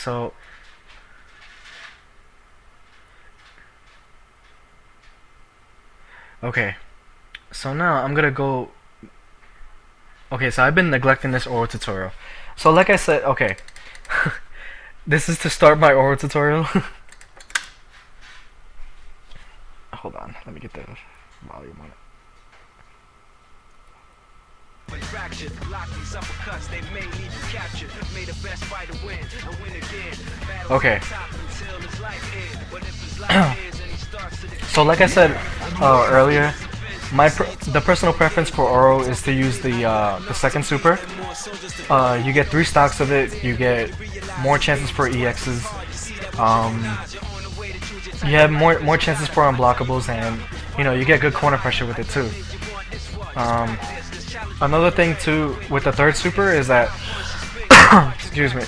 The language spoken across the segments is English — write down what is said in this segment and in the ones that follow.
So okay, so now I'm gonna go. Okay, so I've been neglecting this oral tutorial. So like I said, okay, this is to start my oral tutorial. Hold on, let me get the volume on it. Okay. So like I said earlier, the personal preference for Oro is to use the second super. You get 3 stocks of it. You get more chances for EXs. You have more chances for unblockables, and you get good corner pressure with it too. Another thing too with the third super is that excuse me.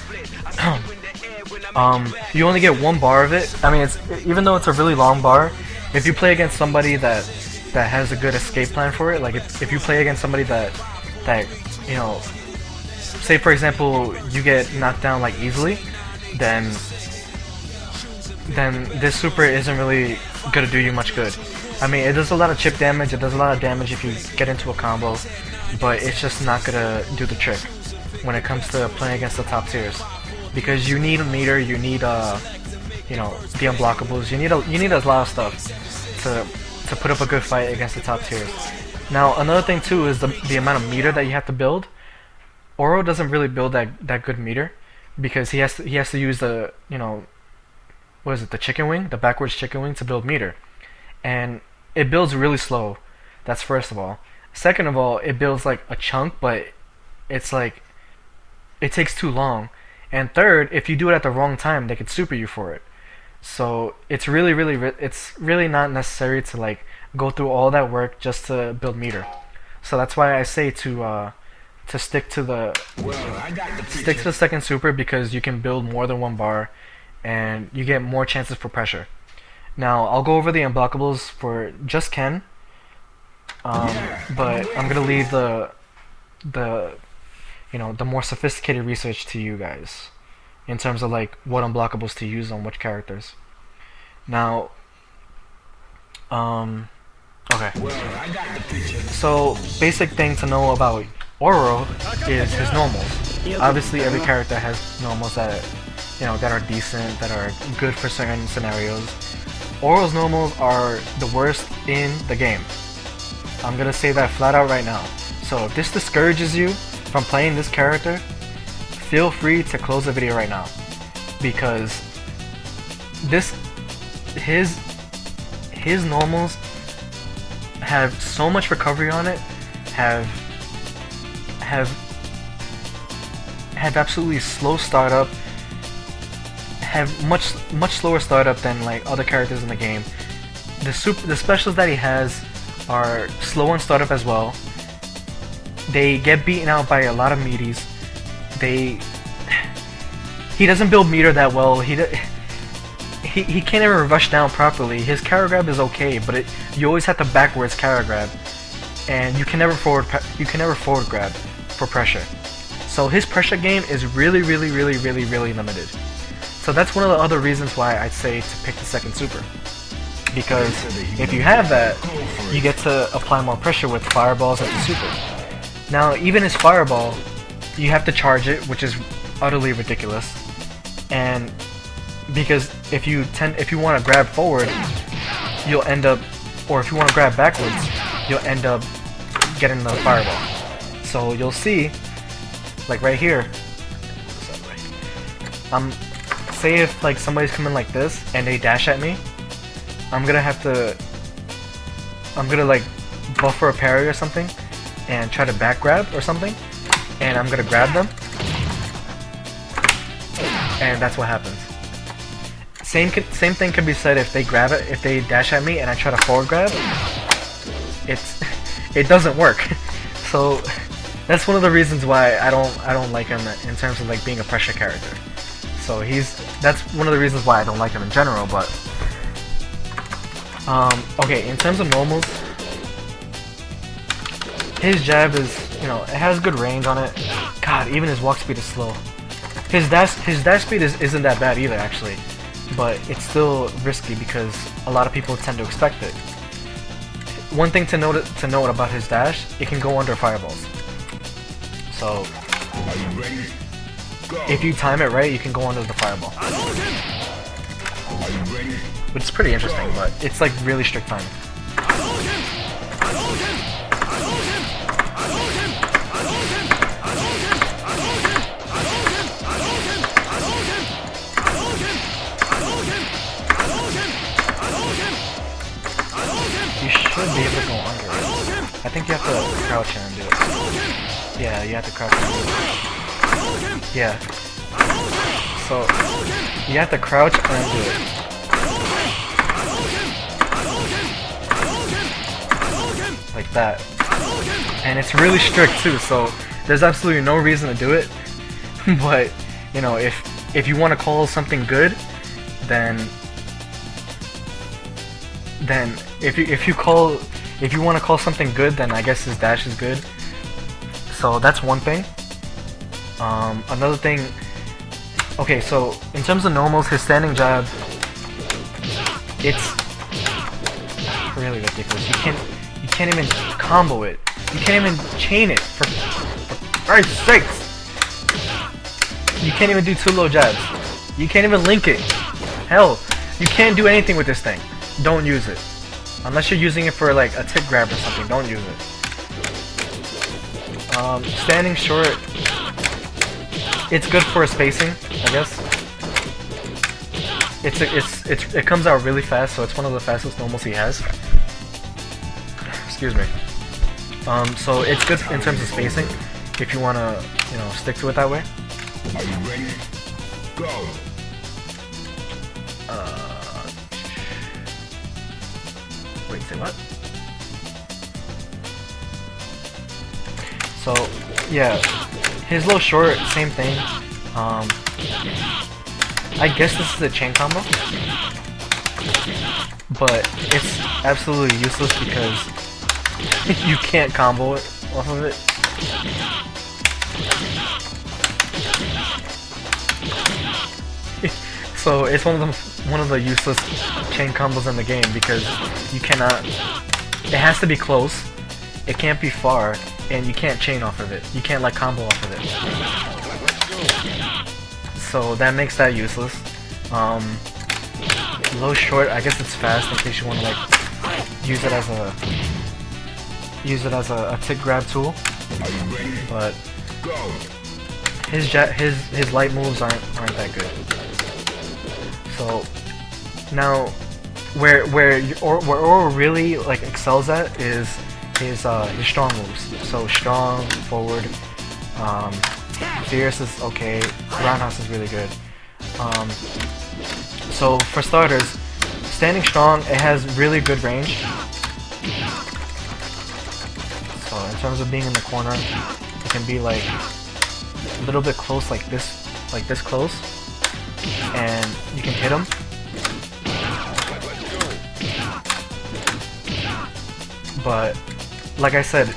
You only get 1 bar of it. I mean, even though it's a really long bar, if you play against somebody that has a good escape plan for it, like if you play against somebody that say for example you get knocked down like easily, then this super isn't really gonna do you much good. I mean, it does a lot of chip damage, it does a lot of damage if you get into a combo, but it's just not gonna do the trick when it comes to playing against the top tiers. Because you need a meter, you need the unblockables, you need a lot of stuff to put up a good fight against the top tiers. Now another thing too is the amount of meter that you have to build. Oro doesn't really build that good meter because he has to use the what is it, the chicken wing, the backwards chicken wing to build meter, and it builds really slow. That's first of all. Second of all, it builds like a chunk, but it's like it takes too long. And third, if you do it at the wrong time, they could super you for it. So it's really not necessary to like go through all that work just to build meter. So that's why I say to stick to the second super, because you can build more than 1 bar and you get more chances for pressure. Now I'll go over the unblockables for just Ken, but I'm gonna leave the more sophisticated research to you guys in terms of like what unblockables to use on which characters. Now, okay. So basic thing to know about Oro is his normals. Obviously, every character has normals that that are decent, that are good for certain scenarios. Oro's normals are the worst in the game. I'm gonna say that flat out right now. So if this discourages you from playing this character, feel free to close the video right now, because his normals have so much recovery on it, have absolutely slow startup, have much slower startup than like other characters in the game. The specials that he has are slow on startup as well. They get beaten out by a lot of meaties. He doesn't build meter that well. He can't ever rush down properly. His carry grab is okay, but you always have to backwards carry grab, and you can never forward grab for pressure. So his pressure game is really limited. So that's one of the other reasons why I'd say to pick the second super, because if you have that, you get to apply more pressure with fireballs at the super. Now even his fireball, you have to charge it, which is utterly ridiculous. And because if you want to grab forward, you'll end up, or if you want to grab backwards, you'll end up getting the fireball. So you'll see, like right here, say if like somebody's coming like this and they dash at me, I'm gonna like buffer a parry or something and try to back grab or something, and I'm gonna grab them, and that's what happens. Same thing can be said if they dash at me and I try to forward grab. It doesn't work. So that's one of the reasons why I don't like him in terms of like being a pressure character. So that's one of the reasons why I don't like him in general. But okay, in terms of normals, his jab is, it has good range on it. God, even his walk speed is slow. his dash speed isn't that bad either actually, but it's still risky because a lot of people tend to expect it. One thing to note about his dash, it can go under fireballs. So if you time it right, you can go under the fireball. Which is pretty interesting, but it's like really strict timing. You should be able to go under it. I think you have to crouch and do it. Yeah, you have to crouch and do it. Yeah. So, you have to crouch and do it. Like that. And it's really strict too, so there's absolutely no reason to do it. But, you know, if you want to call something good, then if you want to call something good, then I guess his dash is good. So that's one thing. Another thing. Okay, so in terms of normals, his standing jab, it's really ridiculous. You can't even combo it. You can't even chain it. For Christ's sakes! You can't even do 2 low jabs. You can't even link it. Hell, you can't do anything with this thing. Don't use it. Unless you're using it for like a tick grab or something, don't use it. Standing short, it's good for spacing, I guess. It comes out really fast, so it's one of the fastest normals he has. Excuse me. So it's good in terms of spacing, if you wanna, you know, stick to it that way. Are you ready? Go. Wait, say what? So, yeah, his low short, same thing. I guess this is a chain combo, but it's absolutely useless because you can't combo it off of it. So it's one of the useless chain combos in the game because you cannot. It has to be close. It can't be far, and you can't chain off of it. You can't like combo off of it. So that makes that useless. Low short, I guess it's fast in case you want to like use it as a tick grab tool. But his light moves aren't that good. So now where Oro really like excels at is his strong moves. So strong, forward, fierce is okay, roundhouse is really good. So for starters, standing strong, it has really good range. So in terms of being in the corner, it can be like a little bit close, like this close, and you can hit him. But like I said,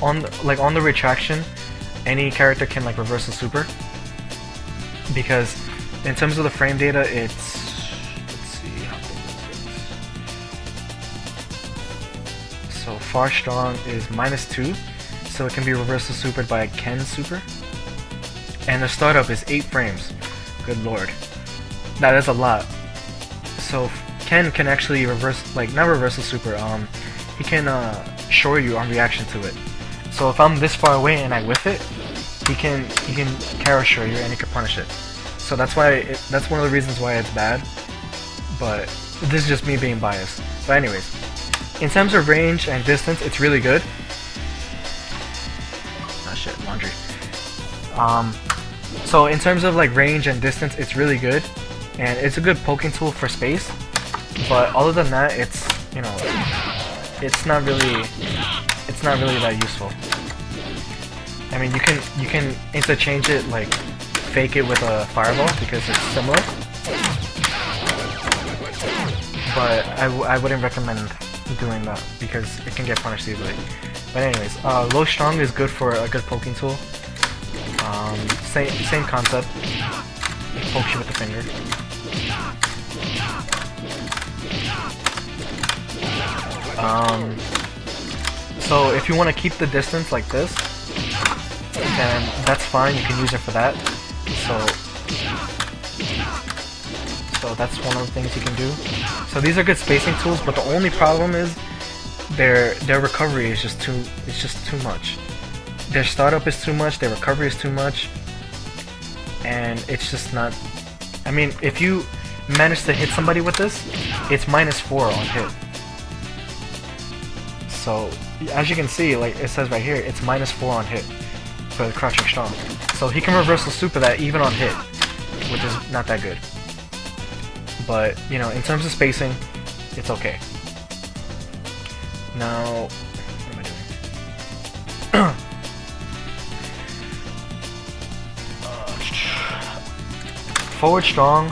on the retraction, any character can like reverse a super, because in terms of the frame data, it's, let's see how big is it. So far strong is -2, so it can be reverse supered by Ken's super, and the startup is 8 frames. Good lord, that is a lot. So Ken can actually reverse, like not reverse a super, he can shore you on reaction to it. So if I'm this far away and I whiff it, he can carry shore you and he can punish it. So that's why that's one of the reasons why it's bad. But this is just me being biased. But anyways, in terms of range and distance, it's really good. Ah shit, laundry. So in terms of like range and distance, it's really good, and it's a good poking tool for space. But other than that, it's, you know, it's not really that useful. I mean, you can interchange it, like fake it with a fireball because it's similar. But I wouldn't recommend doing that because it can get punished easily. But anyways, low strong is good for a good poking tool. Same concept. pokes you with the finger. So if you want to keep the distance like this, then that's fine, you can use it for that. So that's one of the things you can do. So these are good spacing tools, but the only problem is their recovery is just too much. Their startup is too much, their recovery is too much, and it's just not. I mean, if you manage to hit somebody with this, it's -4 on hit. So as you can see, like it says right here, it's -4 on hit for the crouching strong. So he can reversal super that even on hit, which is not that good. But you know, in terms of spacing, it's okay. Now, what am I doing? Forward strong.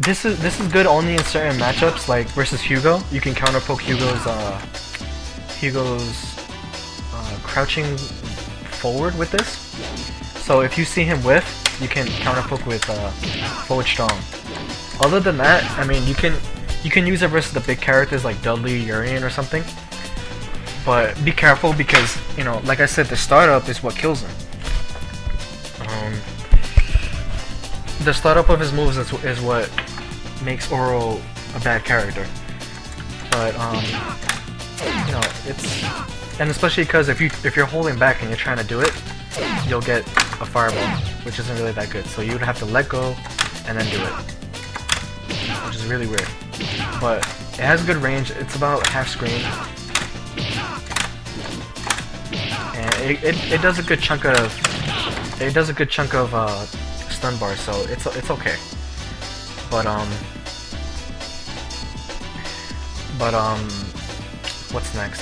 This is good only in certain matchups, like versus Hugo. You can counter poke Hugo's crouching forward with this. So if you see him whiff, you can counter poke with forward strong. Other than that, I mean, you can use it versus the big characters like Dudley, Urian, or something. But be careful because, you know, like I said, the startup is what kills him. The startup of his moves is what makes Oro a bad character. But you know, and especially because if you're holding back and you're trying to do it, you'll get a fireball, which isn't really that good. So you would have to let go and then do it, which is really weird. But it has good range. It's about half screen, and it does a good chunk of stun bars, so it's okay. But what's next?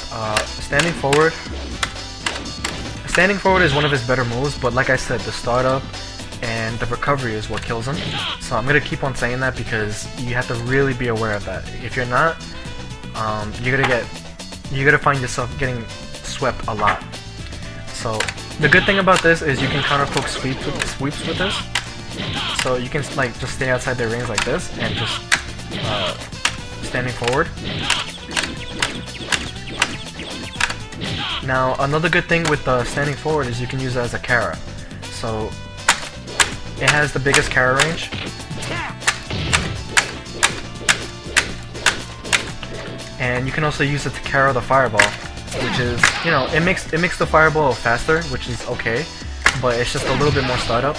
Standing forward. Standing forward is one of his better moves, but like I said, the startup and the recovery is what kills him. So I'm gonna keep on saying that because you have to really be aware of that. If you're not, you're gonna find yourself getting swept a lot. So the good thing about this is you can counter poke sweeps with this. So you can like just stay outside their range like this and just standing forward. Now another good thing with standing forward is you can use it as a Kara. So it has the biggest Kara range. And you can also use it to Kara the fireball, which is, you know, it makes the fireball faster, which is okay, but it's just a little bit more startup.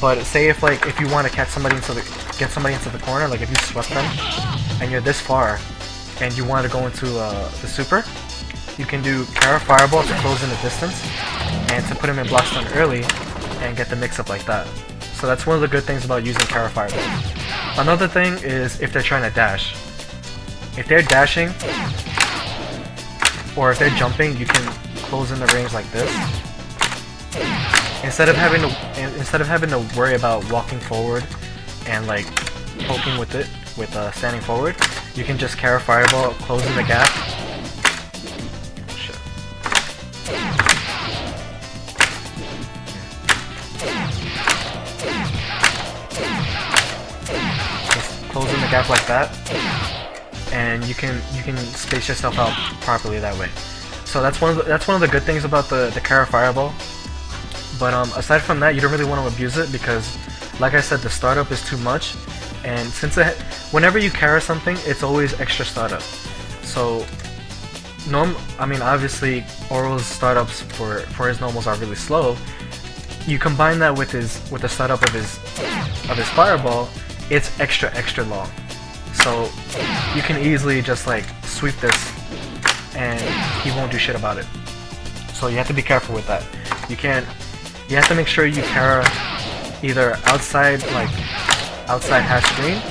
But say if you want to get somebody into the corner, like if you swept them and you're this far and you want to go into the super, you can do Kara Fireball to close in the distance and to put him in block stun early and get the mix up like that. So that's one of the good things about using Kara Fireball. Another thing is if they're trying to dash. If they're dashing or if they're jumping, you can close in the range like this. Instead of having to worry about walking forward and like poking with it with standing forward, you can just Kara Fireball, close in the gap. Shit. Just close in the gap like that, and you can space yourself out properly that way. So that's one of the good things about the Kara Fireball. But aside from that, you don't really want to abuse it because, like I said, the startup is too much, and whenever you Kara something, it's always extra startup. So, I mean, obviously, Oro's startups for his normals are really slow. You combine that with the startup of his fireball, it's extra long. So you can easily just like sweep this, and he won't do shit about it. So you have to be careful with that. You have to make sure you Kara either outside half screen,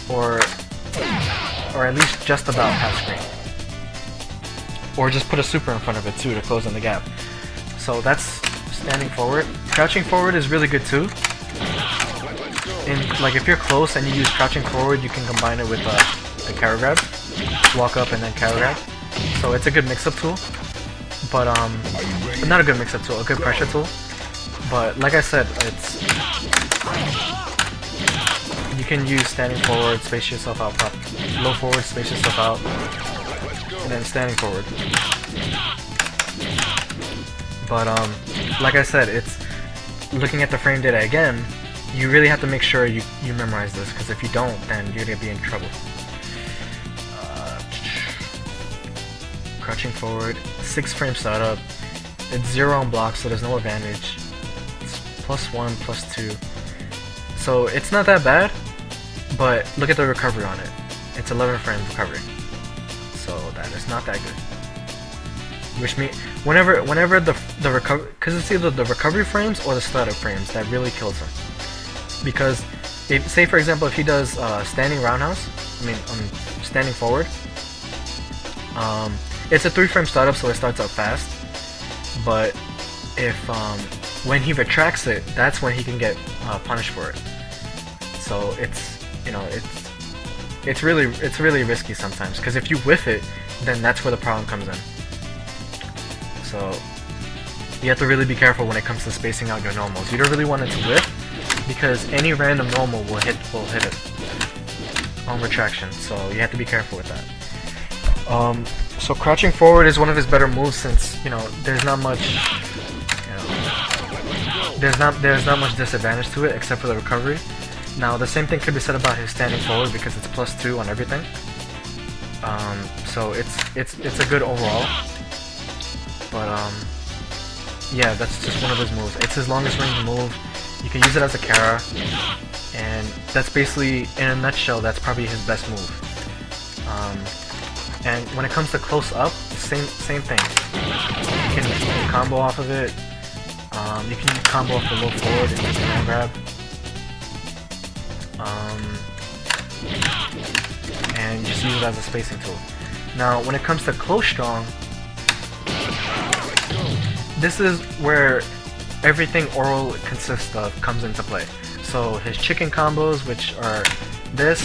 or at least just about half screen, or just put a super in front of it too to close in the gap. So that's standing forward. Crouching forward is really good too. Like if you're close and you use crouching forward, you can combine it with the Kara grab, walk up and then Kara grab. So it's a good mix-up tool, but not a good mix-up tool, a good pressure tool. But like I said, You can use standing forward, space yourself out, low forward, space yourself out, and then standing forward. But like I said, it's looking at the frame data again. You really have to make sure you memorize this, because if you don't, then you're gonna be in trouble. Crouching forward, 6 frame startup. It's 0 on blocks, so there's no advantage. It's +1, +2. So it's not that bad, but look at the recovery on it. It's 11 frames recovery. So that is not that good. Which means whenever the recovery, because it's either the recovery frames or the startup frames that really kills him. Because if, say for example, if he does standing roundhouse, standing forward, it's a 3 frame startup, so it starts out fast. But if when he retracts it, that's when he can get punished for it. So it's, you know, it's really risky sometimes, because if you whiff it, then that's where the problem comes in. So you have to really be careful when it comes to spacing out your normals. You don't really want it to whiff, because any random normal will hit it on retraction. So you have to be careful with that. So crouching forward is one of his better moves, since, you know, there's not much, you know, there's not much disadvantage to it except for the recovery. Now the same thing could be said about his standing forward, because it's +2 on everything. So it's a good overall. But yeah, that's just one of his moves. It's his longest range move. You can use it as a Kara, and that's basically, in a nutshell, that's probably his best move. And when it comes to close up, same thing. You can combo off of it. You can combo off the low forward and hand grab. And just use it as a spacing tool. Now, when it comes to close strong, this is where everything Oral consists of comes into play. So his chicken combos, which are this.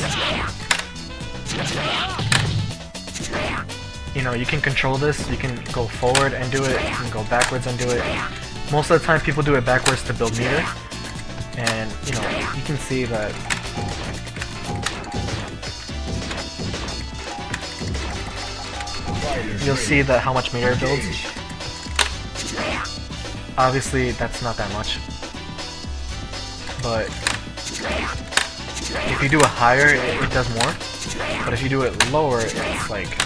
You know, you can control this. You can go forward and do it. You can go backwards and do it. Most of the time, people do it backwards to build meter. And, you know, you can see that you'll see that how much meter it builds. Obviously, that's not that much. But if you do it higher, it does more. But if you do it lower, it's like...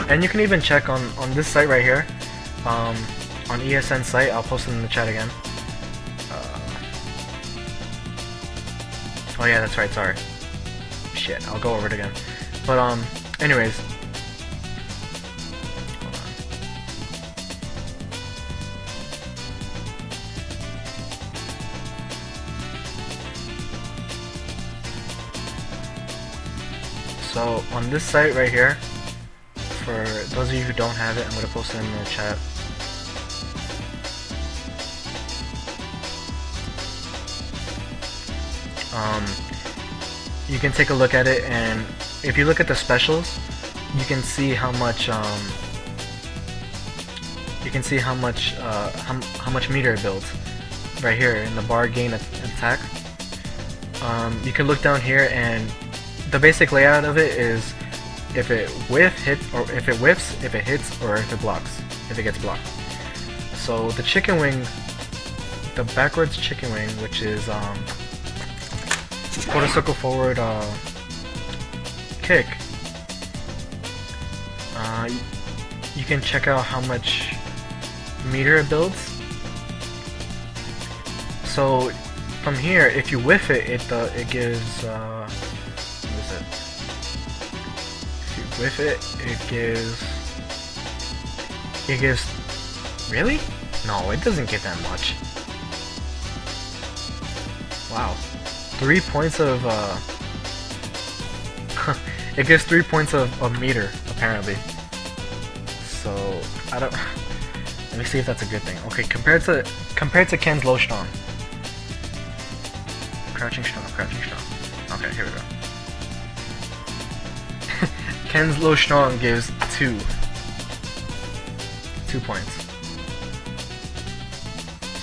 And you can even check on this site right here, on ESN site. I'll post it in the chat again. Oh yeah, that's right, sorry. Shit, I'll go over it again. But anyways. Hold on. So on this site right here, for those of you who don't have it, I'm gonna post it in the chat. You can take a look at it, and if you look at the specials, you can see how much how much meter it builds right here in the bar gain attack. You can look down here, and the basic layout of it is if it hits, or if it whiffs, if it hits, or if it blocks, if it gets blocked. So the chicken wing, the backwards chicken wing, which is quarter circle forward kick, you can check out how much meter it builds. So from here, if you whiff it, it gives what is it? If you whiff it, it gives really? No, it doesn't get that much. Wow. 3 points of it gives 3 points of meter apparently. So I don't. Let me see if that's a good thing. Okay, compared to Ken's low strong, crouching strong. Okay, here we go. Ken's low strong gives 2. 2 points.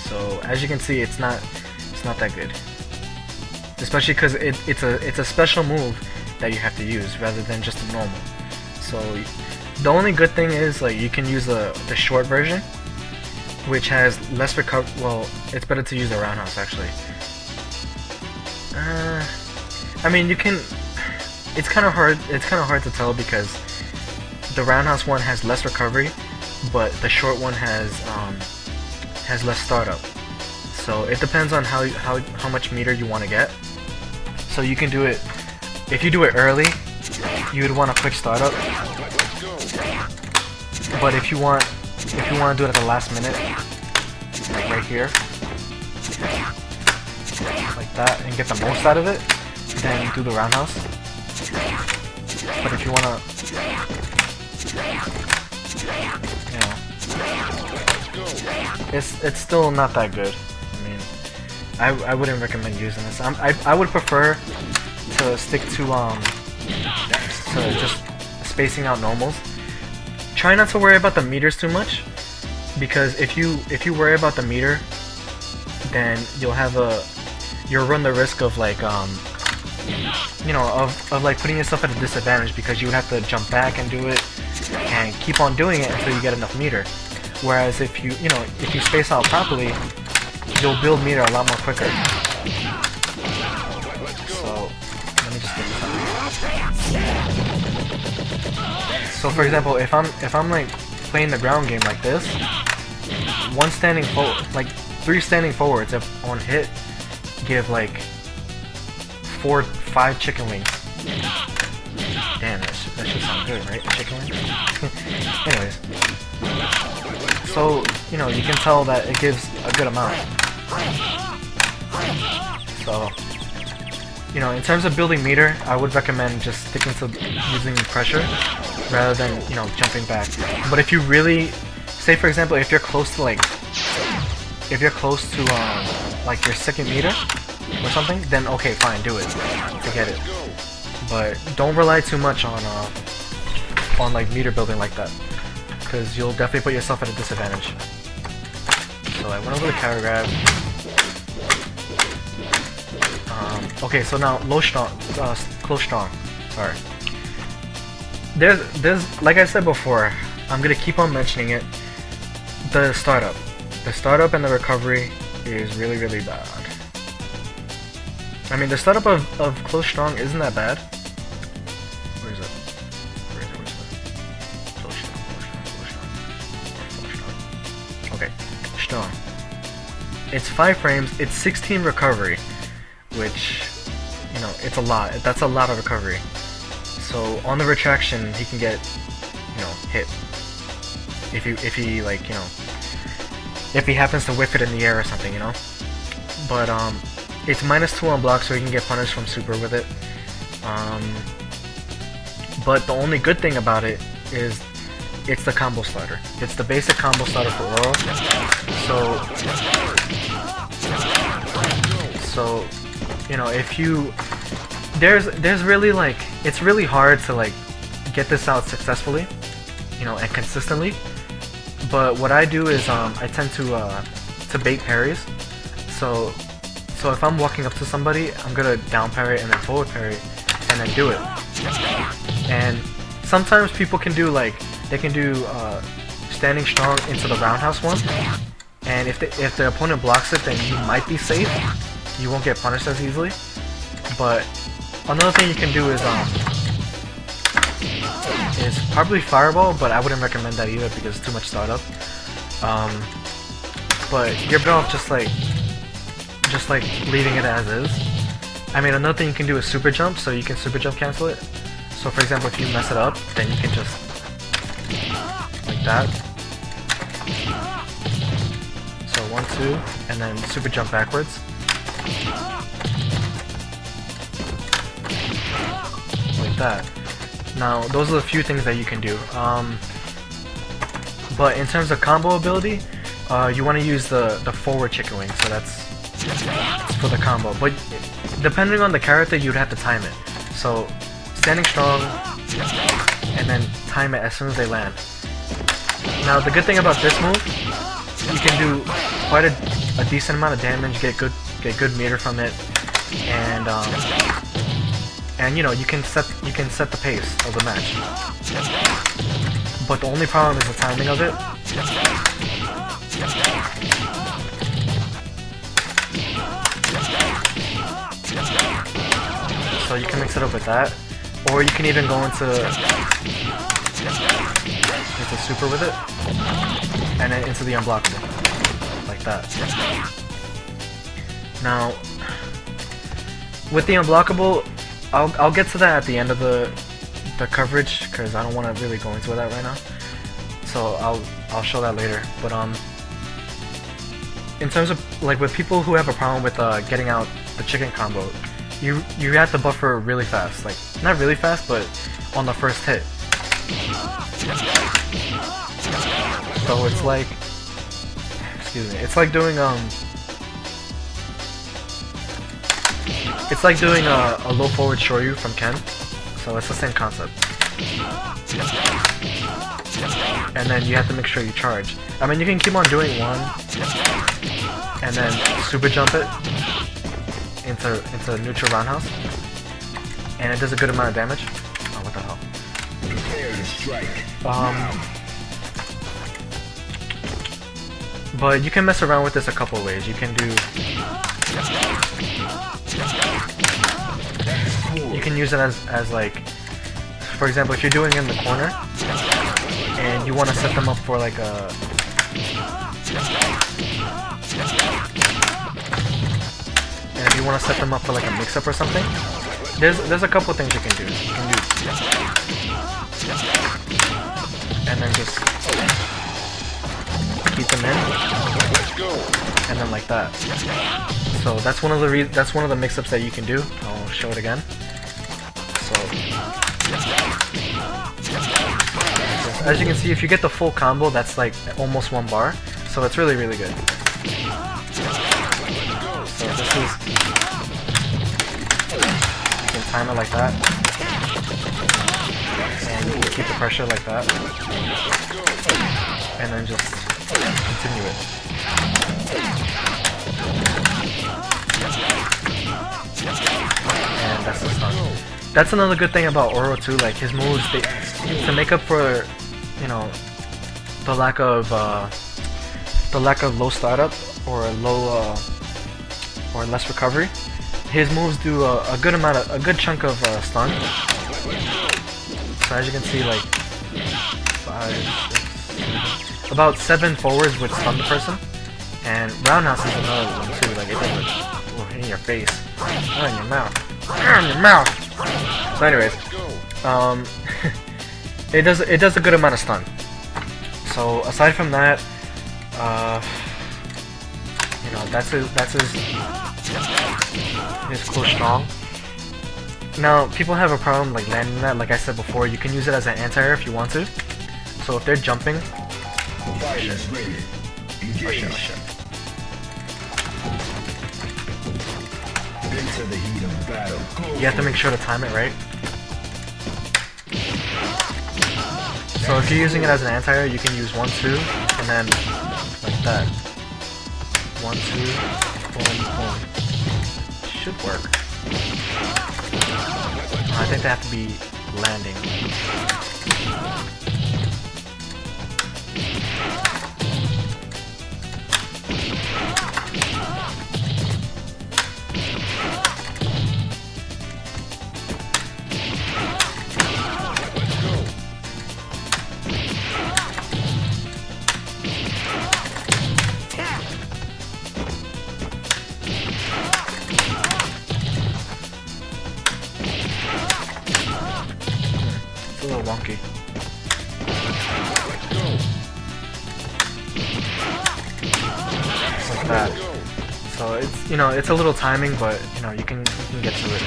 So as you can see, it's not that good. Especially because it's a special move that you have to use rather than just a normal. So the only good thing is like you can use the short version, which has less recover. Well, it's better to use the roundhouse actually. I mean, you can. It's kind of hard. It's kind of hard to tell because the roundhouse one has less recovery, but the short one has less startup. So it depends on how much meter you want to get. So you can do it. If you do it early, you would want a quick startup. But if you want to do it at the last minute, like right here, like that, and get the most out of it, then do the roundhouse. But if you wanna, you know, it's still not that good. I mean, I wouldn't recommend using this. I would prefer to stick to just spacing out normals. Try not to worry about the meters too much, because if you worry about the meter, then you'll run the risk of like you know, of like putting yourself at a disadvantage, because you would have to jump back and do it and keep on doing it until you get enough meter. Whereas if you space out properly, you'll build meter a lot more quicker. So let me just get this out. So for example, if I'm like playing the ground game like this, three standing forwards if on hit give like 4-5 chicken wings. Damn, that should sound good, right? Chicken wings? Anyways. So, you know, you can tell that it gives a good amount. So, you know, in terms of building meter, I would recommend just sticking to using pressure rather than, you know, jumping back. But if you really, say for example, if you're close to like your second meter or something, then okay, fine, do it to get it. But don't rely too much on like meter building like that, because you'll definitely put yourself at a disadvantage. So I went over the carry grab. Okay, so now low strong, close strong. Sorry. There's like I said before, I'm gonna keep on mentioning it. The startup and the recovery is really bad. I mean, the startup of close strong isn't that bad. Where is it? Close strong. Okay, strong. It's 5 frames. It's 16 recovery, which, you know, it's a lot. That's a lot of recovery. So on the retraction, he can get, you know, hit. If he like, you know, if he happens to whiff it in the air or something, you know. But it's -2 on block, so you can get punished from super with it. But the only good thing about it is it's the combo starter. It's the basic combo starter for Oro. So you know, if you there's really like, it's really hard to like get this out successfully, you know, and consistently. But what I do is I tend to bait parries. So if I'm walking up to somebody, I'm gonna down parry and then forward parry and then do it. And sometimes people can do like, they can do standing strong into the roundhouse one, and if the opponent blocks it, then you might be safe. You won't get punished as easily. But another thing you can do is probably fireball, but I wouldn't recommend that either because it's too much startup. But you're better off just like leaving it as is. I mean, another thing you can do is super jump, so you can super jump cancel it. So for example, if you mess it up, then you can just like that. So 1, 2, and then super jump backwards. Like that. Now, those are the few things that you can do. But in terms of combo ability, you want to use the forward chicken wing, so that's for the combo. But depending on the character, you'd have to time it. So standing strong, and then time it as soon as they land. Now the good thing about this move, you can do quite a decent amount of damage, get good meter from it, and you know you can set the pace of the match. But the only problem is the timing of it. So you can mix it up with that, or you can even go into super with it, and then into the unblockable, like that. Now, with the unblockable, I'll get to that at the end of the coverage, because I don't want to really go into that right now. So I'll show that later. But in terms of like with people who have a problem with getting out the chicken combo, you have to buffer really fast, like not really fast, but on the first hit. So it's like, excuse me, it's like doing a low forward shoryu from Ken. So it's the same concept. And then you have to make sure you charge. I mean, you can keep on doing one, and then super jump it into neutral roundhouse, and it does a good amount of damage. Oh, what the hell? Prepare to strike. But you can mess around with this a couple ways. You can use it as like, for example, if you're doing it in the corner and you want to set them up for like a mix-up or something, there's a couple things you can do. You can do, and then just keep them in, and then like that. So that's one of the mix-ups that you can do. I'll show it again. So as you can see, if you get the full combo, that's like almost 1 bar. So it's really good. So this is, you can time it like that, and you can keep the pressure like that, and then just continue it. And that's the stun. That's another good thing about Oro too. Like his moves, to make up for, you know, the lack of low startup or or less recovery. His moves do a good chunk of stun. So as you can see, like 5, 6, about 7 forwards would stun the person, and roundhouse is another one too. Like it does it in your face, or in your mouth, or in your mouth. So anyways, it does a good amount of stun. So aside from that, you know, that's his close strong. Now people have a problem like landing that. Like I said before, you can use it as an anti-air if you want to. So if they're jumping, oh shit. Into the heat of battle. You have to make sure to time it right. So if you're using it as an anti-air, you can use 1, 2, and then like that. 1, 2, boom, boom. Should work. I think they have to be landing. It's a little wonky. Like that. So it's, you know, it's a little timing, but you know, you can get to it.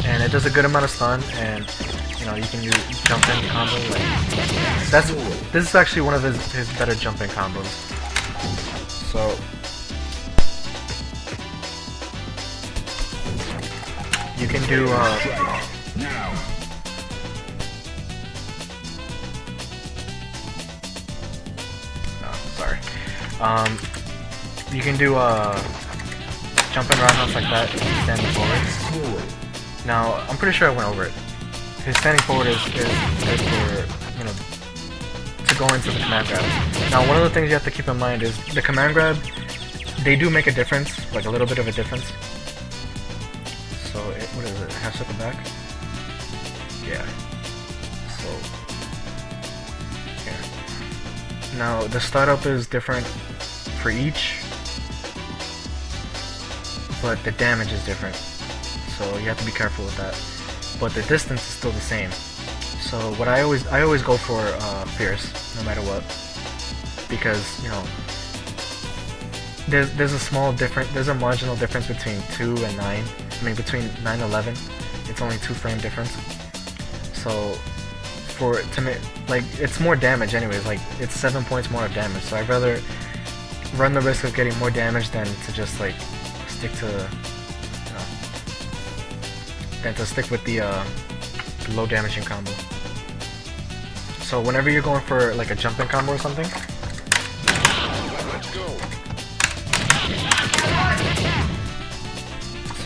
And it does a good amount of stun, and you know, you can use jump in combo. Like, this is actually one of his better jumping combos. So you can do You can do jumping roundhouse like that, standing forward. Now, I'm pretty sure I went over it. His standing forward is good for, you know, to go into the command grab. Now, one of the things you have to keep in mind is the command grab, they do make a difference, like a little bit of a difference. So, what is it? Half circle back? Yeah. So, here. Now, the startup is different for each, but the damage is different. So you have to be careful with that. But the distance is still the same. So what I always go for Fierce, no matter what, because you know there's a marginal difference between 2 and 9. I mean between 9 and 11, it's only 2 frame difference. So to make like it's more damage anyways. Like it's 7 points more of damage. So I'd rather run the risk of getting more damage than to just like stick to. Than to stick with the low damaging combo. So whenever you're going for like a jumping combo or something, Let's go.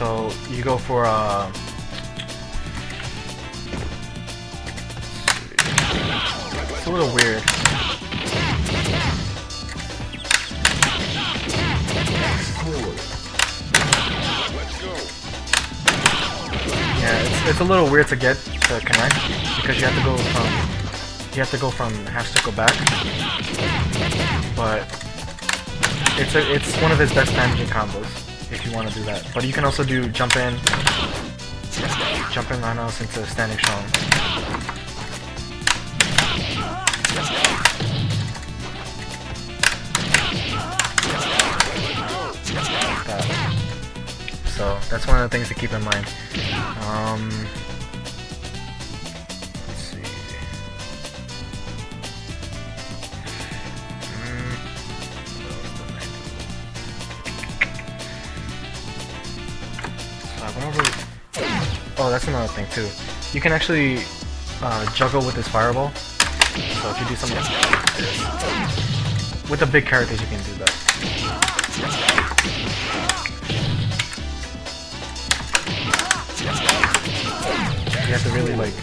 so you go for it's a little weird. Yeah, it's a little weird to get to connect because you have to go from half circle back, but it's one of his best damaging combos if you want to do that. But you can also do jump in roundhouse into standing strong. Like that. So that's one of the things to keep in mind. Let's see. What else did I do? So I went over. Oh, that's another thing too. You can actually juggle with this fireball. So if you do something like this, with the big characters, you can do that. You have to really like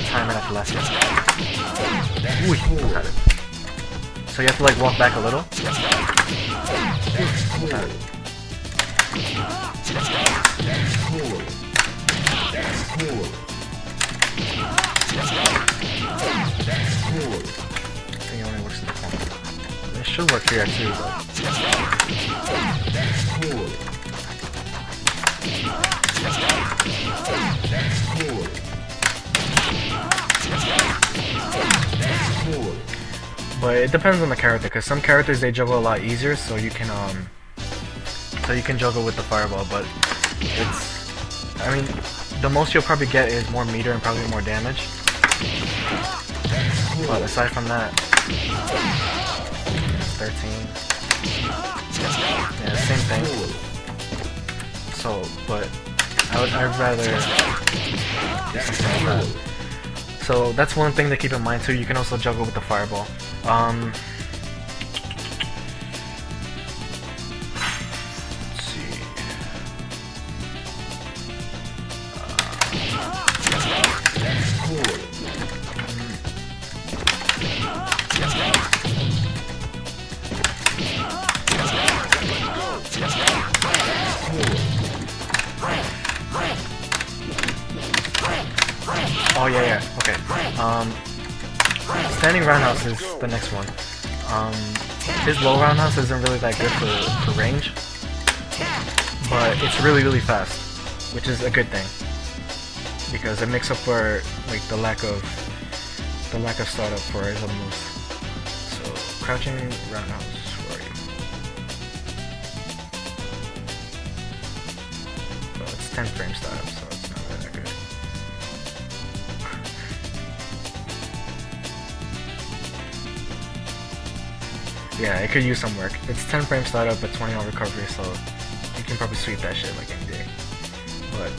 time it at the last second. Ooh, got it. So you have to like walk back a little. Got it. I think it only works in the corner. It should work here too, but it depends on the character, because some characters they juggle a lot easier, so you can juggle with the fireball. But it's, I mean, the most you'll probably get is more meter and probably more damage. But aside from that, it's 13. Yeah, same thing. So, but I'd rather do something like that. So that's one thing to keep in mind too. You can also juggle with the fireball. Let's see. Oh yeah, okay. Standing roundhouse is the next one. His low roundhouse isn't really that good for range, but it's really fast, which is a good thing because it makes up for like the lack of startup for his other moves. So crouching roundhouse, where are you? Well, it's 10 frame startup, so it's not really that good. Yeah, it could use some work. It's 10 frame startup but 20 on recovery, so you can probably sweep that shit like any day. But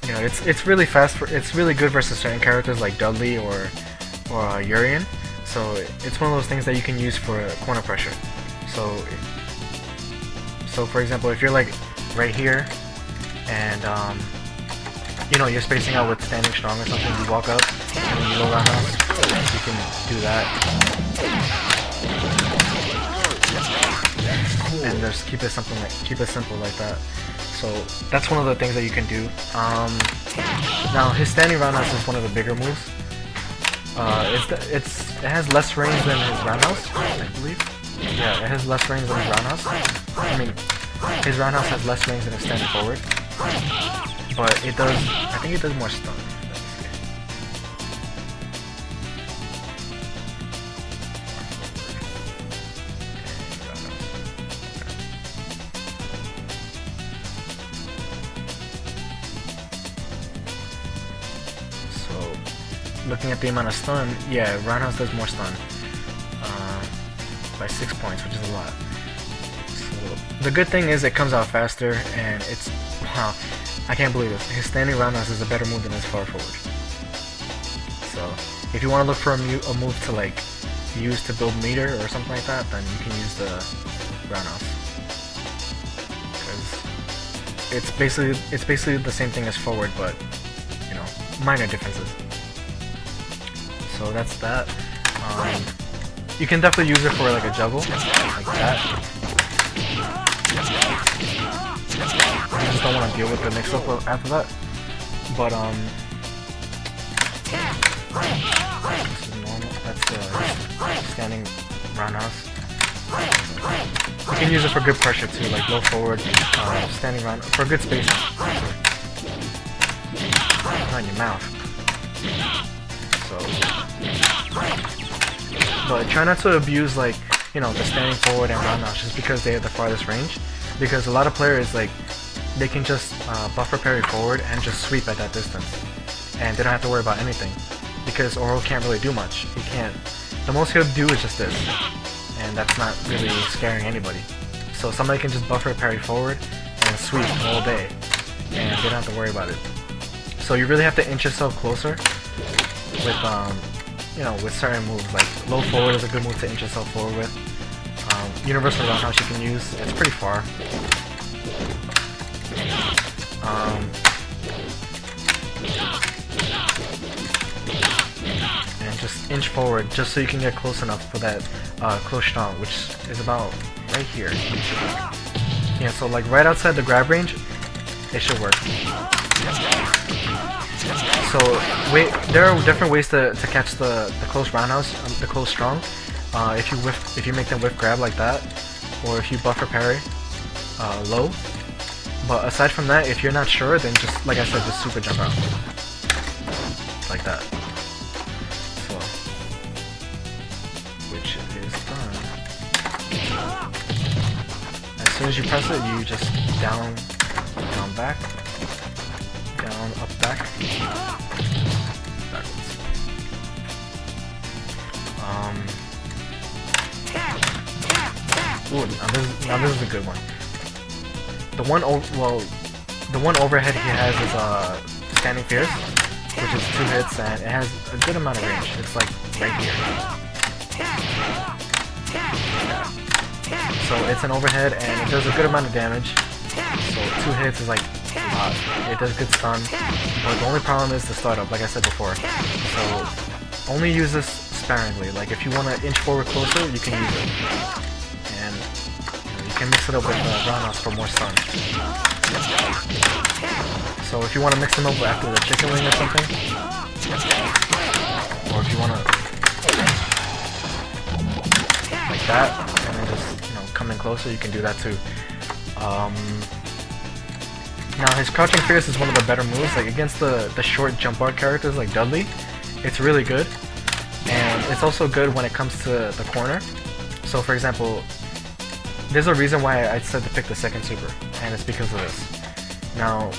you know, it's really fast. It's really good versus certain characters like Dudley or Urian. So it's one of those things that you can use for corner pressure. So for example, if you're like right here and you know, you're spacing out with standing strong or something, you walk up and then you low roundhouse, you can do that. And just keep it simple like that. So that's one of the things that you can do. Now his standing roundhouse is one of the bigger moves. It has less range than his roundhouse, I believe. Yeah, it has less range than his roundhouse. I mean, his roundhouse has less range than his standing forward. But it does, I think it does more stun. Looking at the amount of stun, yeah, roundhouse does more stun by 6 points, which is a lot. So the good thing is it comes out faster, and it's, wow, I can't believe this. His standing roundhouse is a better move than his far forward. So if you want to look for a move to like use to build meter or something like that, then you can use the roundhouse, because it's basically the same thing as forward, but you know, minor differences. So that's that. You can definitely use it for like a juggle, like that. You just don't want to deal with the mix-up after that. But this is normal. That's the standing roundhouse. You can use it for good pressure too, like low forward, standing round for good spacing. Not in your mouth. So. But try not to abuse, like, you know, the standing forward and roundhouse just because they have the farthest range. Because a lot of players, like, they can just buffer parry forward and just sweep at that distance, and they don't have to worry about anything because Oro can't really do much. He can't. The most he'll do is just this, and that's not really scaring anybody. So somebody can just buffer parry forward and sweep all day, and they don't have to worry about it. So you really have to inch yourself closer with you know, with certain moves. Like low forward is a good move to inch yourself forward with. Universal roundhouse you can use. It's pretty far. And just inch forward just so you can get close enough for that close strong, which is about right here. Yeah, so like right outside the grab range, it should work. So there are different ways to catch the close roundhouse, the close strong. If you make them whiff grab like that, or if you buffer parry low. But aside from that, if you're not sure, then just, like I said, just super jump out like that. So, which is done. As soon as you press it, you just down, back, down, up, back, backwards. Ooh, now this is a good one. The one overhead he has is standing fierce, which is 2 hits, and it has a good amount of range. It's like right here. So it's an overhead, and it does a good amount of damage. So 2 hits is like a lot. It does good stun, but the only problem is the startup, like I said before. So only use this sparingly. Like if you want to inch forward closer, you can use it. And you can mix it up with roundhouse for more stun. So if you want to mix them up after the chicken wing or something, or if you want to like that, and then just, you know, come in closer, you can do that too. Now his crouching fierce is one of the better moves. Like against the short jump art characters like Dudley, it's really good, and it's also good when it comes to the corner. So for example, there's a reason why I said to pick the second super, and it's because of this. Now,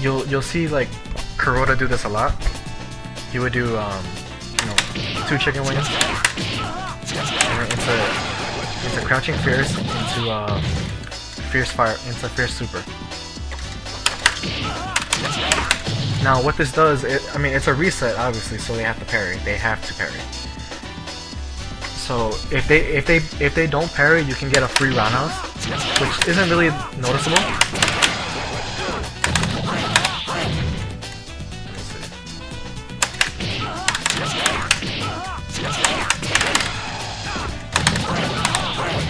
you'll see like Kuroda do this a lot. He would do you know, 2 chicken wings, and into crouching fierce, into fierce fire, into fierce super. Now what this does, I mean it's a reset obviously, so they have to parry. They have to parry. So if they don't parry, you can get a free roundhouse, which isn't really noticeable.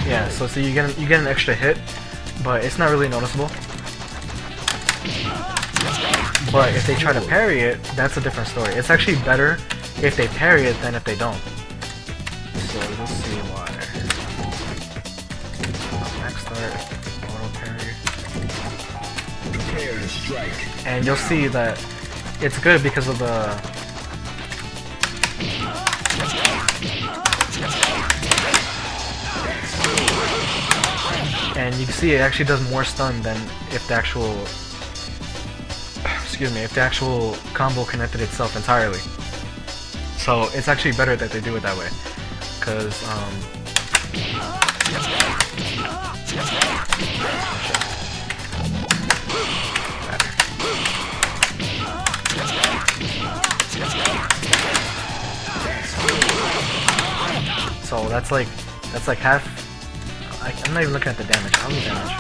Yeah, so see, you get an extra hit, but it's not really noticeable. But if they try to parry it, that's a different story. It's actually better if they parry it than if they don't. So let's see why. Max start, auto parry. And you'll see that it's good because of the and you can see it actually does more stun than if the actual if the actual combo connected itself entirely. So it's actually better that they do it that way, because so that's like half. I'm not even looking at the damage. How much damage?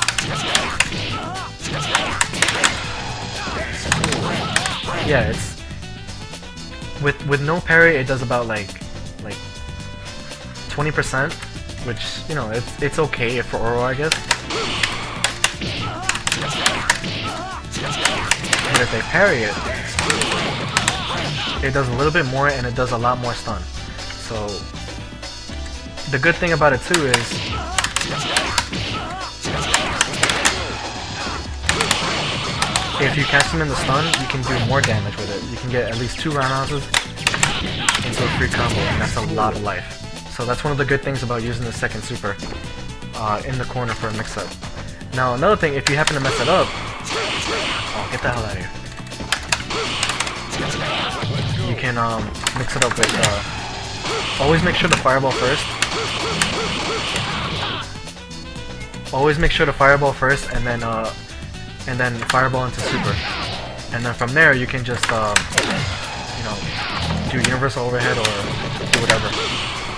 Yeah, it's with no parry, it does about like 20%, which, you know, it's okay for Oro, I guess. But if they parry it, it does a little bit more, and it does a lot more stun. So the good thing about it too is if you catch them in the stun, you can do more damage with it. You can get at least 2 roundhouses into a free combo, and that's a lot of life. So that's one of the good things about using the second super in the corner for a mix-up. Now another thing, if you happen to mess it up, oh, get the hell out of here. You can mix it up with, always make sure to fireball first. Always make sure to fireball first, and then fireball into super, and then from there you can just you know, do universal overhead or do whatever.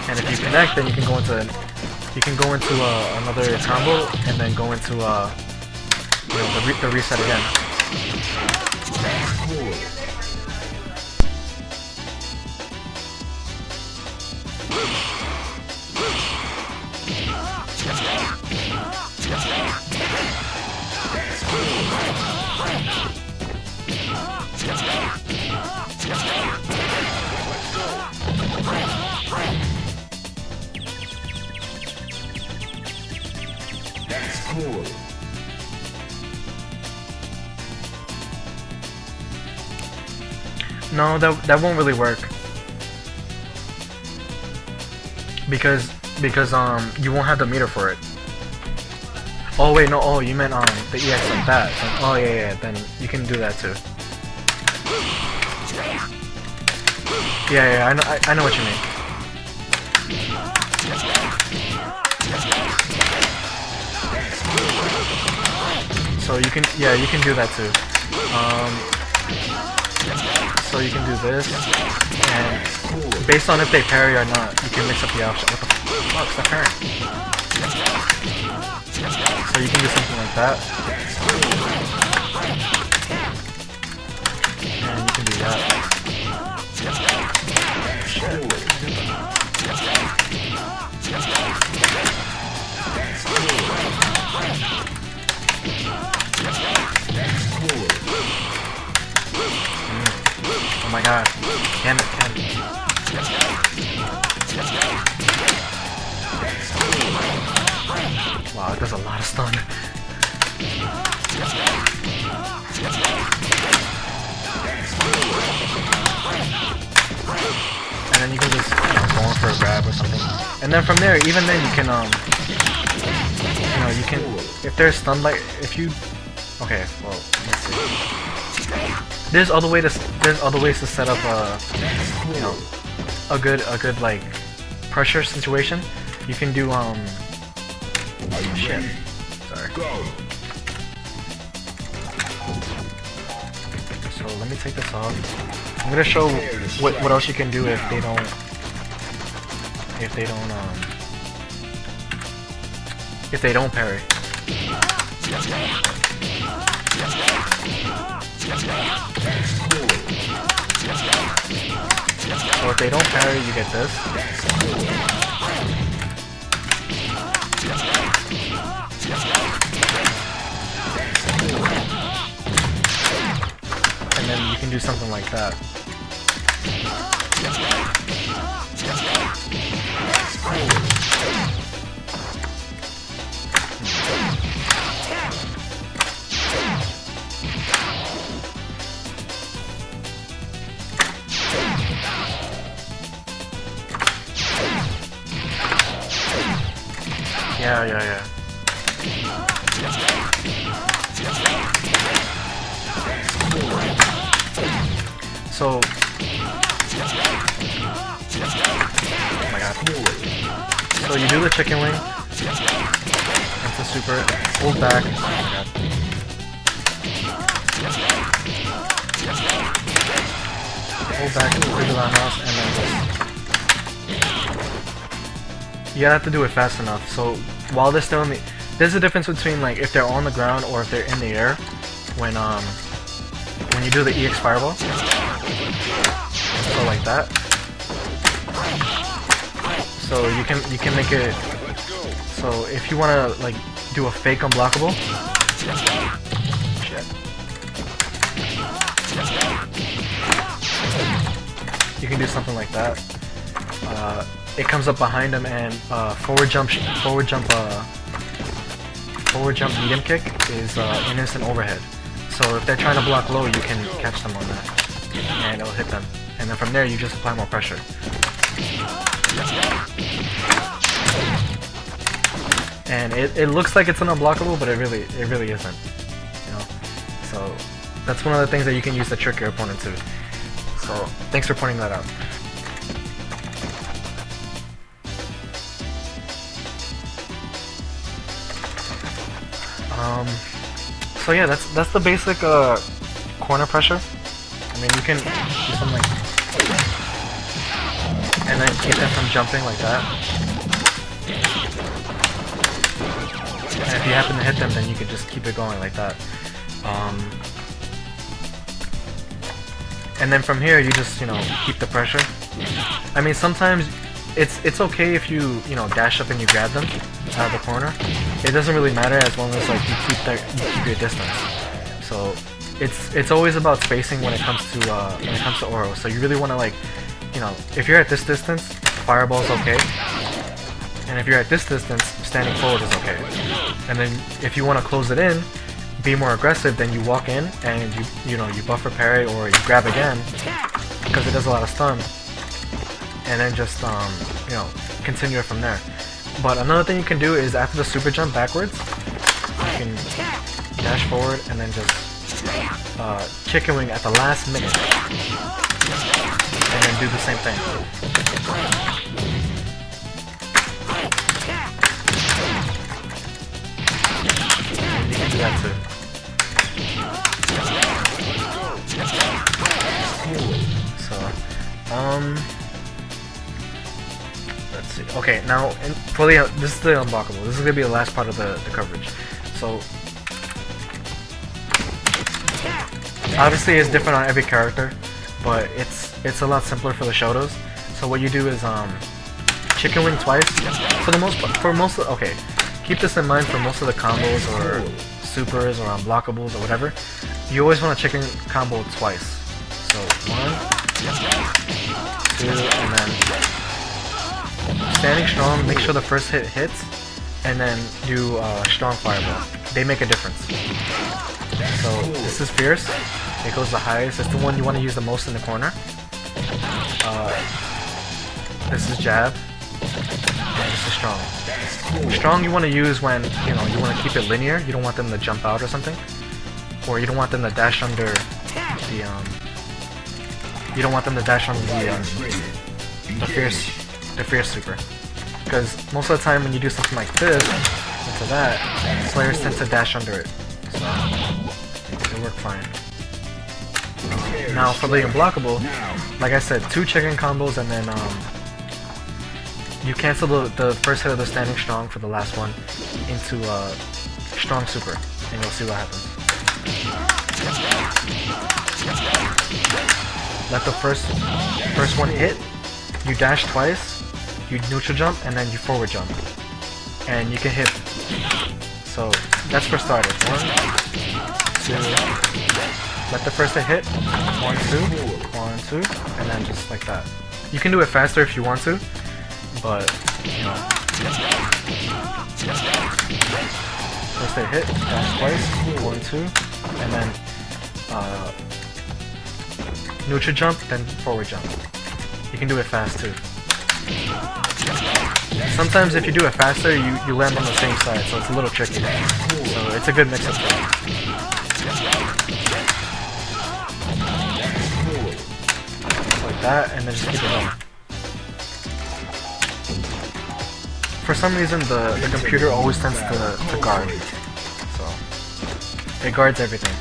And if you connect, then you can go into another combo, and then go into you know, the reset again. No, that won't really work, because you won't have the meter for it. Oh wait, no, oh, you meant the EX like that. Then, oh yeah, then you can do that too. Yeah, I know what you mean. So you can do that too. So you can do this, and based on if they parry or not, you can mix up the option. What the fuck? Stop parrying. So you can do something like that, and you can do that. Shit. Oh my god. Damn it, Ken. Wow, it does a lot of stun. And then you can just, you know, go in for a grab or something. And then from there, even then you can, you know, you can, if there's stun, like, if you, okay, well, let's see. There's other ways to set up you know, a good like pressure situation. You can do shit. Sorry. So let me take this off. I'm gonna show what else you can do if they don't if they don't parry. So if they don't parry, you get this. And then you can do something like that. Yeah. So, oh my god. So you do the chicken wing. That's a super. Hold back. Oh my god. Hold back and do the roundhouse, and then just. You gotta have to do it fast enough. So while they're still in the, there's a difference between like if they're on the ground or if they're in the air. When you do the EX fireball. So like that. So you can make it. So if you wanna like do a fake unblockable. Shit. You can do something like that. It comes up behind him and forward jump medium kick is an instant overhead. So if they're trying to block low, you can catch them on that, and it'll hit them. And then from there, you just apply more pressure. And it looks like it's an unblockable, but it really isn't. You know. So that's one of the things that you can use to trick your opponent too. So thanks for pointing that out. So yeah, that's the basic corner pressure. I mean, you can do something like, and then keep them from jumping like that. And if you happen to hit them, then you can just keep it going like that. And then from here, you just keep the pressure. I mean, sometimes it's okay if you dash up and you grab them out of the corner. It doesn't really matter as long as like you keep your distance. So it's always about spacing when it comes to Oro. So you really want to if you're at this distance, fireball's okay. And if you're at this distance, standing forward is okay. And then if you want to close it in, be more aggressive, then you walk in and you buffer parry or you grab again because it does a lot of stun. And then just continue it from there. But another thing you can do is after the super jump backwards, you can dash forward and then just chicken wing at the last minute, and then do the same thing. And you can do that too. So, let's see. Okay, now for this is the unblockable. This is gonna be the last part of the coverage. So obviously it's different on every character, but it's a lot simpler for the Shotos. So what you do is chicken wing twice. Okay, keep this in mind for most of the combos or supers or unblockables or whatever. You always want to chicken combo twice. So 1, 2, and then standing strong, make sure the first hit hits, and then do strong fireball. They make a difference. So this is fierce. It goes the highest. It's the one you want to use the most in the corner. This is jab. And this is strong. Strong you want to use when you want to keep it linear. You don't want them to jump out or something, or you don't want them to dash under the the fierce super. Because most of the time when you do something like this into that, players tend to dash under it. So it'll work fine. Now for the unblockable, like I said, 2 chicken combos and then you cancel the first hit of the standing strong for the last one into strong super, and you'll see what happens. Let the first one hit, you dash twice, you neutral jump, and then you forward jump. And you can hit, so that's for starters. 1, 2, let the first hit, 1, 2, and then just like that. You can do it faster if you want to, but, you know. First hit, dash twice, 1, 2, and then neutral jump, then forward jump. You can do it fast too. Sometimes if you do it faster, you land on the same side, so it's a little tricky. So it's a good mix-up thing. Like that, and then just keep it going. For some reason, the computer always tends to guard. So it guards everything.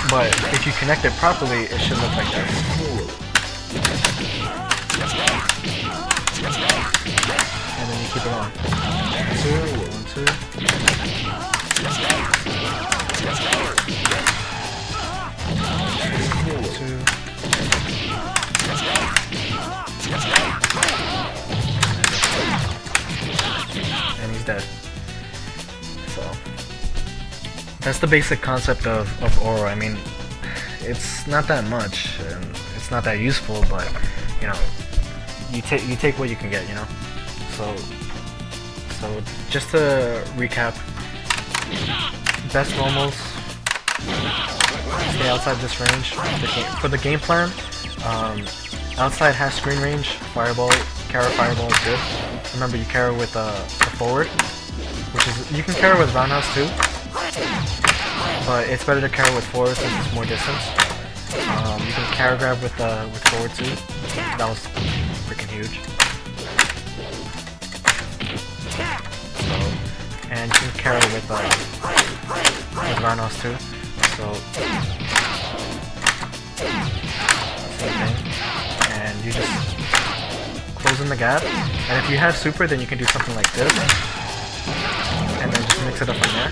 But if you connect it properly, it should look like this. And then you keep it on. 1, 2. And he's dead. So that's the basic concept of Oro. I mean, it's not that much, and it's not that useful, but you know, you take what you can get, you know. So just to recap, best normals, stay outside this range. For the game plan, outside has screen range, fireball, carry fireball is good. Remember, you carry with the forward, which is, you can carry with roundhouse too, but it's better to carry with forward since it's more distance. You can carry grab with forward too. That was freaking huge. So, and you can carry with roundhouse too. So same thing. And you just close in the gap. And if you have super, then you can do something like this, and then just mix it up from there.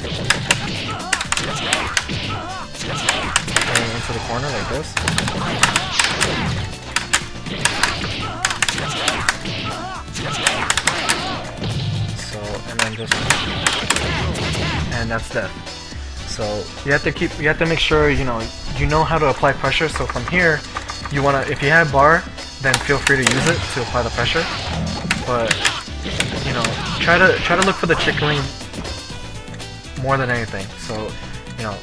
And into the corner like this. So, and then just, and that's death. So you have to make sure you know how to apply pressure. So from here, you wanna, if you have bar, then feel free to use it to apply the pressure. But you know, try to look for the chickling more than anything. So you know,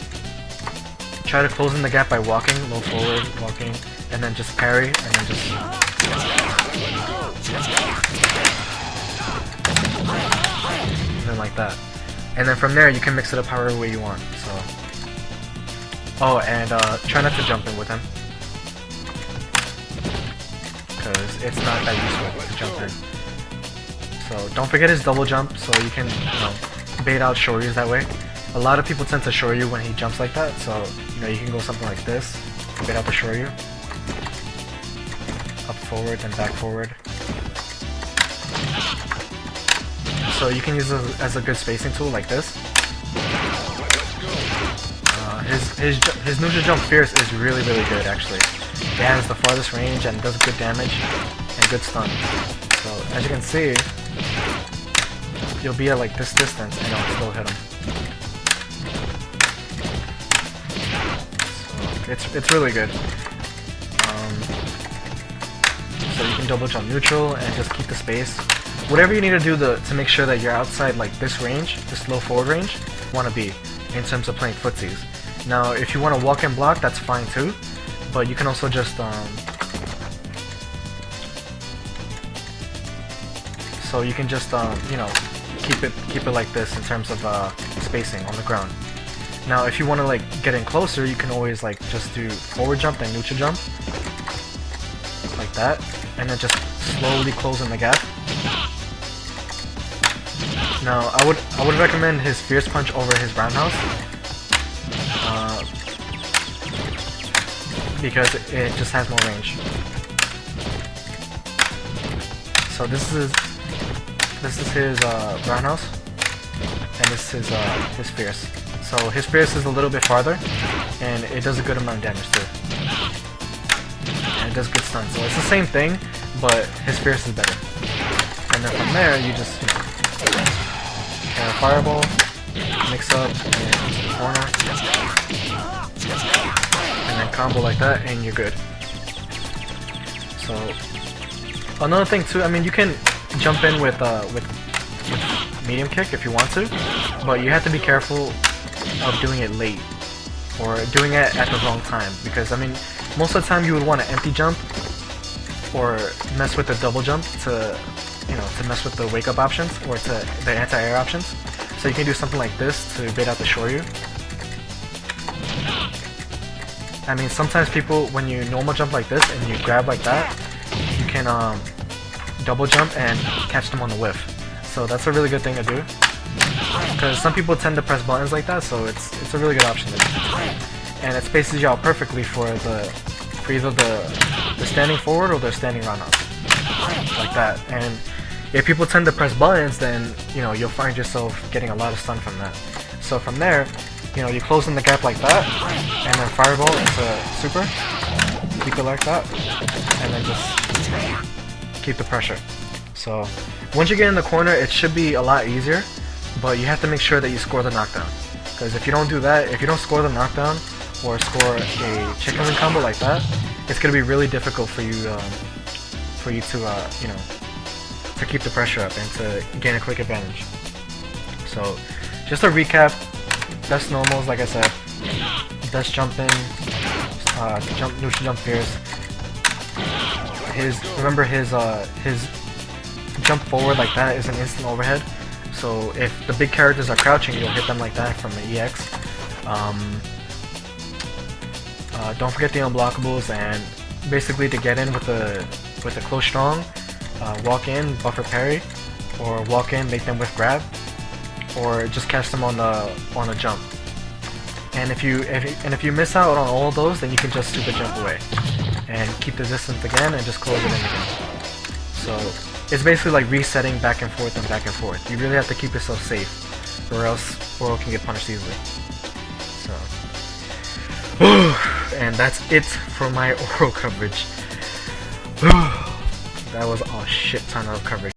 try to close in the gap by walking, low forward, walking, and then just parry, and then just and then like that. And then from there you can mix it up however way you want. So, oh, and try not to jump in with him, because it's not that useful to jump in. So don't forget his double jump, so you can, you know, bait out shoryus that way. A lot of people tend to shoryu when he jumps like that, so you know, you can go something like this, bait out the shoryu, up forward, then back forward. So you can use it as a good spacing tool like this. His neutral jump fierce is really good actually. It has the farthest range and does good damage and good stun. So as you can see, you'll be at like this distance and it'll still hit him. So it's really good. So you can double jump neutral and just keep the space. Whatever you need to do to make sure that you're outside like this range, this low forward range, you want to be in terms of playing footsies. Now, if you want to walk and block, that's fine too, but you can also just so you can just you know, keep it like this in terms of spacing on the ground. Now, if you want to like get in closer, you can always like just do forward jump and neutral jump like that, and then just slowly close in the gap. Now, I would recommend his fierce punch over his roundhouse, because it just has more range. So this is his roundhouse, and this is his fierce. So his fierce is a little bit farther, and it does a good amount of damage too. And it does good stun. So it's the same thing, but his fierce is better. And then from there, you just fireball, mix up, and into the corner, and then combo like that, and you're good. So another thing too, I mean, you can jump in with medium kick if you want to, but you have to be careful of doing it late or doing it at the wrong time, because I mean, most of the time you would want to empty jump or mess with the double jump to, you know, to mess with the wake up options or to the anti-air options. So you can do something like this to bait out the Shoryu. I mean, sometimes people, when you normal jump like this and you grab like that, you can double jump and catch them on the whiff. So that's a really good thing to do, because some people tend to press buttons like that, so it's a really good option to do. And it spaces you out perfectly for either the standing forward or the standing roundhouse, like that. And if people tend to press buttons, then you know you'll find yourself getting a lot of stun from that. So from there, you know, you close in the gap like that, and then fireball into super, keep it like that, and then just keep the pressure. So once you get in the corner, it should be a lot easier, but you have to make sure that you score the knockdown, because if you don't do that, if you don't score the knockdown or score a chicken wing combo like that, it's gonna be really difficult for you to you know, to keep the pressure up and to gain a quick advantage. So just to recap, best normals, like I said, best jumping, neutral jump fierce. Remember his jump forward like that is an instant overhead. So if the big characters are crouching, you'll hit them like that from the EX. Don't forget the unblockables, and basically to get in with the close strong, walk in, buffer parry, or walk in, make them whiff grab, or just catch them on the jump. And if you miss out on all of those, then you can just super jump away and keep the distance again and just close it in again. So it's basically like resetting back and forth and back and forth. You really have to keep yourself safe, or else Oro can get punished easily. So, and that's it for my Oro coverage. That was a shit ton of coverage.